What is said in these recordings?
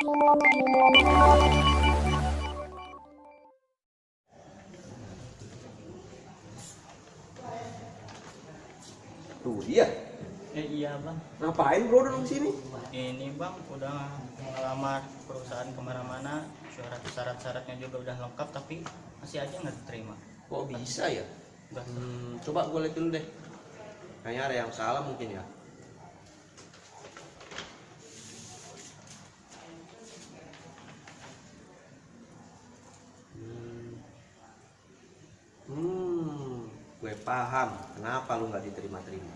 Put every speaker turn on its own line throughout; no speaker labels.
Tuh dia.
Iya bang,
Ngapain bro datang sini?
ini bang udah ngelamar perusahaan kemana-mana, syarat-syaratnya juga udah lengkap tapi masih aja nggak diterima.
Kok bisa ya?
Nggak.
Coba gue lihat dulu deh. Kayaknya ada yang salah mungkin ya. Gue paham kenapa lu nggak diterima-terima.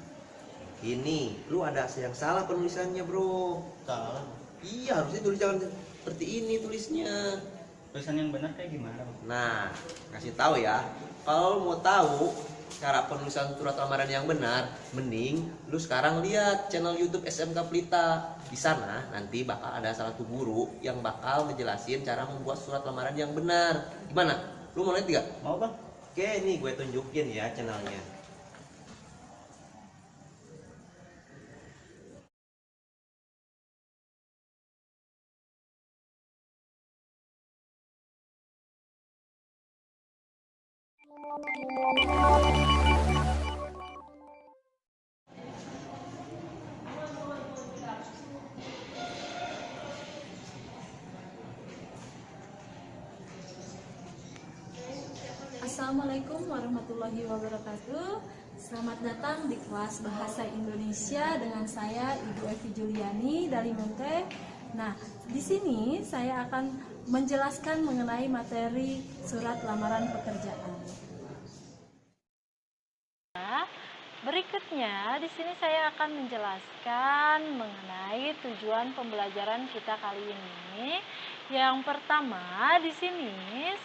Ini, lu ada yang salah penulisannya bro.
Salah.
Iya, harusnya tulis jangan seperti ini tulisnya.
Tulisan yang benar kayak gimana bang?
Nah, kasih tahu ya. Kalau lu mau tahu cara penulisan surat lamaran yang benar, mending lu sekarang lihat channel YouTube SMK Pelita. Di sana nanti bakal ada salah satu guru yang bakal ngejelasin cara membuat surat lamaran yang benar. Gimana? Lu mau lihat nggak?
Mau bang?
Oke, nih gue tunjukin ya channelnya.
Assalamualaikum warahmatullahi wabarakatuh. Selamat datang di kelas Bahasa Indonesia dengan saya Ibu Evi Juliani dari Mente. Nah, di sini saya akan menjelaskan mengenai materi surat lamaran pekerjaan. Berikutnya, di sini saya akan menjelaskan mengenai tujuan pembelajaran kita kali ini. Yang pertama, di sini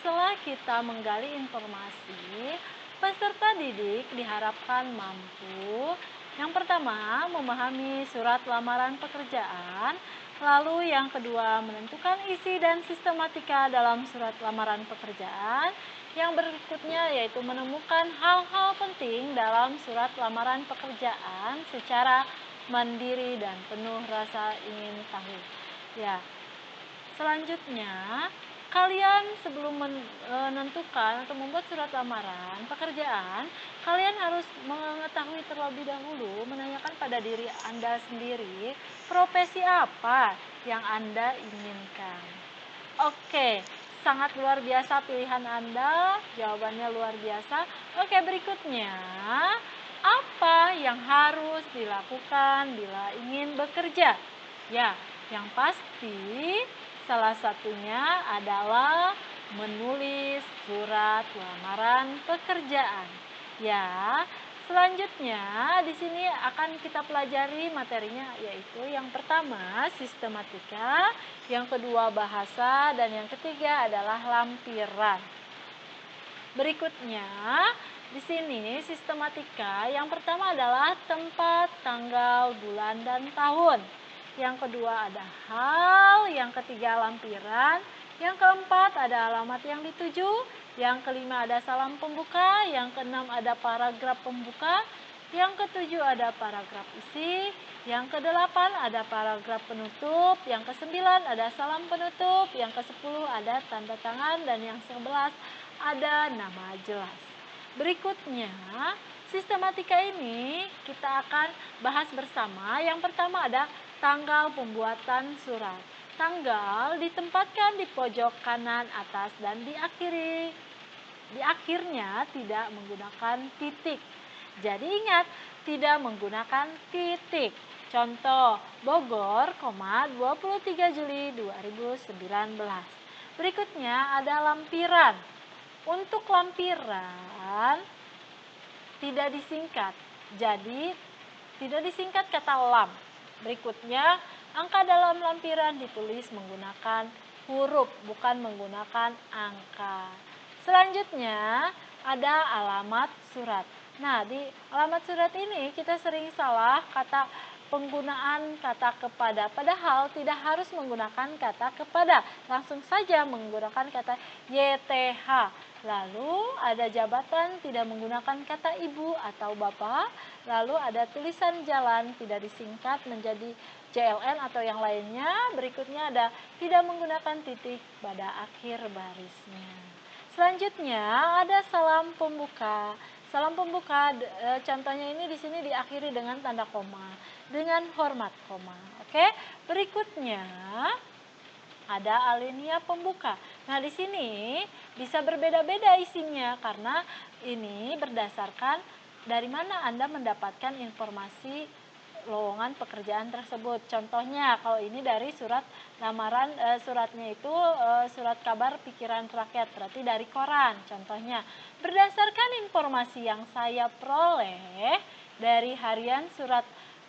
setelah kita menggali informasi, peserta didik diharapkan mampu yang pertama memahami surat lamaran pekerjaan, lalu yang kedua menentukan isi dan sistematika dalam surat lamaran pekerjaan, yang berikutnya yaitu menemukan hal-hal penting dalam surat lamaran pekerjaan secara mandiri dan penuh rasa ingin tahu. Ya, selanjutnya, kalian sebelum menentukan atau membuat surat lamaran pekerjaan, kalian harus mengetahui terlebih dahulu, menanyakan pada diri Anda sendiri, profesi apa yang Anda inginkan. Oke, sangat luar biasa pilihan Anda, jawabannya luar biasa. Oke, berikutnya, apa yang harus dilakukan bila ingin bekerja? Ya, yang pasti salah satunya adalah menulis surat lamaran pekerjaan. Ya, selanjutnya di sini akan kita pelajari materinya, yaitu yang pertama sistematika, yang kedua bahasa, dan yang ketiga adalah lampiran. Berikutnya di sini sistematika, yang pertama adalah tempat, tanggal, bulan, dan tahun. Yang kedua ada hal, yang ketiga lampiran, yang keempat ada alamat yang dituju, yang kelima ada salam pembuka, yang keenam ada paragraf pembuka, yang ketujuh ada paragraf isi, yang kedelapan ada paragraf penutup, yang kesembilan ada salam penutup, yang kesepuluh ada tanda tangan, dan yang ke-11 ada nama jelas. Berikutnya, sistematika ini kita akan bahas bersama. Yang pertama ada tanggal pembuatan surat. Tanggal ditempatkan di pojok kanan atas dan di akhirnya tidak menggunakan titik. Jadi ingat, tidak menggunakan titik. Contoh, Bogor, 23 Juli 2019. Berikutnya ada lampiran. Untuk lampiran tidak disingkat, jadi tidak disingkat kata lam. Berikutnya, angka dalam lampiran ditulis menggunakan huruf, bukan menggunakan angka. Selanjutnya, ada alamat surat. Nah, di alamat surat ini kita sering salah penggunaan kata kepada, padahal tidak harus menggunakan kata kepada, langsung saja menggunakan kata YTH. Lalu ada jabatan tidak menggunakan kata ibu atau bapak, lalu ada tulisan jalan tidak disingkat menjadi CLN atau yang lainnya. Berikutnya ada tidak menggunakan titik pada akhir barisnya. Selanjutnya ada salam pembuka. Salam pembuka contohnya ini di sini diakhiri dengan tanda koma, dengan hormat koma. Oke, berikutnya ada alinea pembuka. Nah, di sini bisa berbeda-beda isinya karena ini berdasarkan dari mana Anda mendapatkan informasi lowongan pekerjaan tersebut. Contohnya kalau ini dari surat lamaran, suratnya itu surat kabar pikiran rakyat, berarti dari koran. Contohnya berdasarkan informasi yang saya peroleh dari harian surat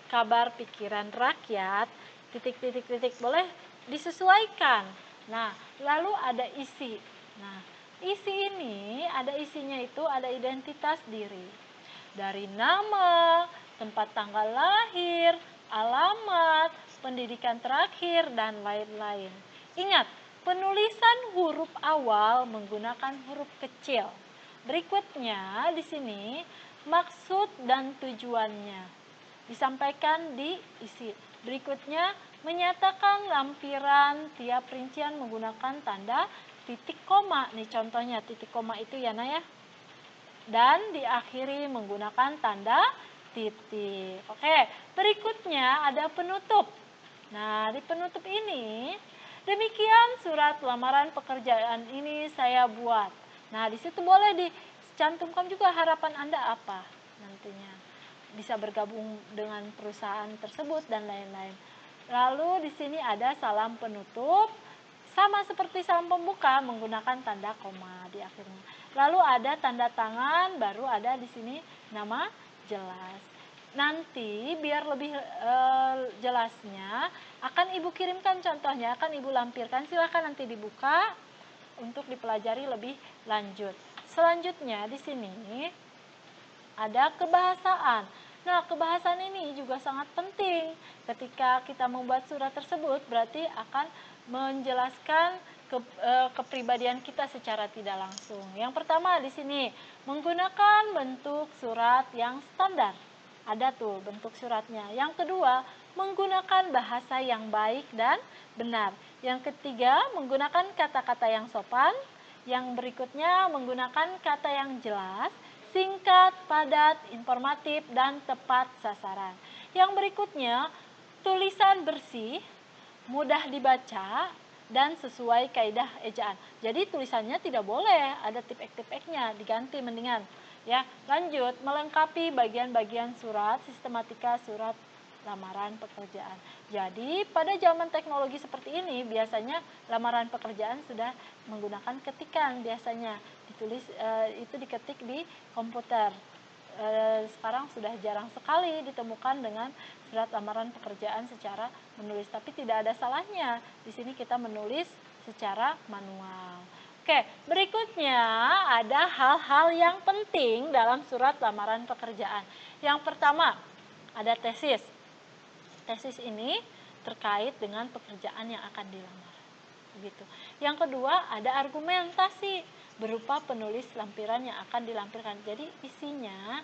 kabar pikiran rakyat, titik-titik-titik boleh disesuaikan. Nah, lalu ada isi. Nah, isi ini ada isinya itu ada identitas diri. Dari nama, tempat tanggal lahir, alamat, pendidikan terakhir, dan lain-lain. Ingat, penulisan huruf awal menggunakan huruf kecil. Berikutnya di sini maksud dan tujuannya disampaikan di isi. Berikutnya menyatakan lampiran tiap rincian menggunakan tanda titik koma. Nih contohnya titik koma itu ya Nah ya. Dan diakhiri menggunakan tanda titik. Oke, berikutnya ada penutup. Nah, di penutup ini, demikian surat lamaran pekerjaan ini saya buat. Nah, di situ boleh dicantumkan juga harapan Anda apa nantinya. Bisa bergabung dengan perusahaan tersebut dan lain-lain. Lalu di sini ada salam penutup. Sama seperti salam pembuka menggunakan tanda koma di akhirnya. Lalu ada tanda tangan, baru ada di sini nama jelas. Nanti biar lebih jelasnya akan Ibu kirimkan contohnya, akan Ibu lampirkan. Silahkan nanti dibuka untuk dipelajari lebih lanjut. Selanjutnya di sini ada kebahasaan. Nah, kebahasaan ini juga sangat penting. Ketika kita membuat surat tersebut berarti akan menjelaskan kepribadian kita secara tidak langsung. Yang pertama di sini menggunakan bentuk surat yang standar. Ada tuh bentuk suratnya. Yang kedua, menggunakan bahasa yang baik dan benar. Yang ketiga, menggunakan kata-kata yang sopan. Yang berikutnya menggunakan kata yang jelas, singkat, padat, informatif, dan tepat sasaran. Yang berikutnya, tulisan bersih, mudah dibaca, dan sesuai kaidah ejaan. Jadi tulisannya tidak boleh ada tipek-tipeknya, diganti mendingan. Ya, lanjut melengkapi bagian-bagian surat, sistematika surat lamaran pekerjaan. Jadi pada zaman teknologi seperti ini biasanya lamaran pekerjaan sudah menggunakan ketikan, biasanya ditulis itu diketik di komputer. Sekarang sudah jarang sekali ditemukan dengan surat lamaran pekerjaan secara menulis, tapi tidak ada salahnya di sini kita menulis secara manual. Oke, berikutnya ada hal-hal yang penting dalam surat lamaran pekerjaan. Yang pertama ada tesis. Tesis ini terkait dengan pekerjaan yang akan dilamar. Begitu. Yang kedua ada argumentasi berupa penulis lampiran yang akan dilampirkan. Jadi isinya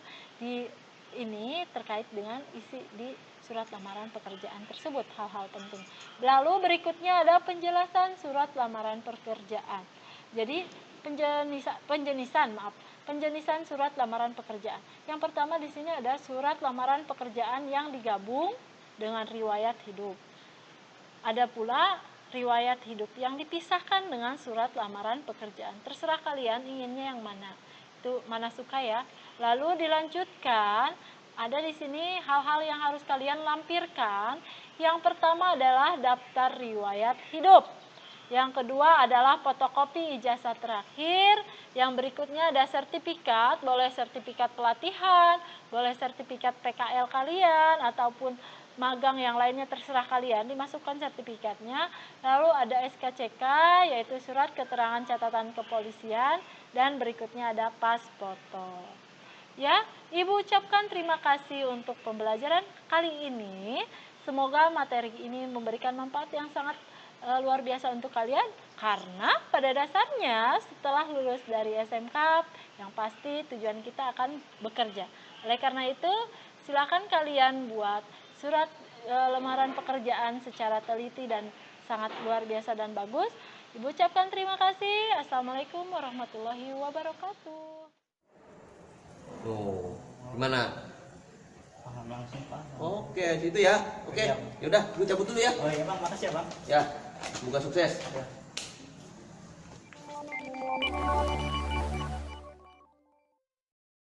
ini terkait dengan isi di surat lamaran pekerjaan tersebut, hal-hal penting. Lalu berikutnya ada penjelasan surat lamaran pekerjaan. Jadi penjenisan surat lamaran pekerjaan. Yang pertama di sini ada surat lamaran pekerjaan yang digabung dengan riwayat hidup. Ada pula riwayat hidup yang dipisahkan dengan surat lamaran pekerjaan. Terserah kalian inginnya yang mana. Itu mana suka ya. Lalu dilanjutkan, ada di sini hal-hal yang harus kalian lampirkan. Yang pertama adalah daftar riwayat hidup. Yang kedua adalah fotokopi ijazah terakhir. Yang berikutnya ada sertifikat, boleh sertifikat pelatihan, boleh sertifikat PKL kalian ataupun magang yang lainnya, terserah kalian, dimasukkan sertifikatnya. Lalu ada SKCK, yaitu surat keterangan catatan kepolisian, dan berikutnya ada pas foto. Ya, Ibu ucapkan terima kasih untuk pembelajaran kali ini. Semoga materi ini memberikan manfaat yang sangat luar biasa untuk kalian, karena pada dasarnya setelah lulus dari SMK yang pasti tujuan kita akan bekerja. Oleh karena itu silakan kalian buat surat lamaran pekerjaan secara teliti dan sangat luar biasa dan bagus. Ibu ucapkan terima kasih. Assalamualaikum warahmatullahi wabarakatuh.
Tuh, gimana?
Paham langsung Pak.
Oke, itu ya. Oke,
Siap.
yaudah, gue cabut dulu ya.
Oh iya Bang, makasih ya Bang.
Ya, semoga sukses.
Ya.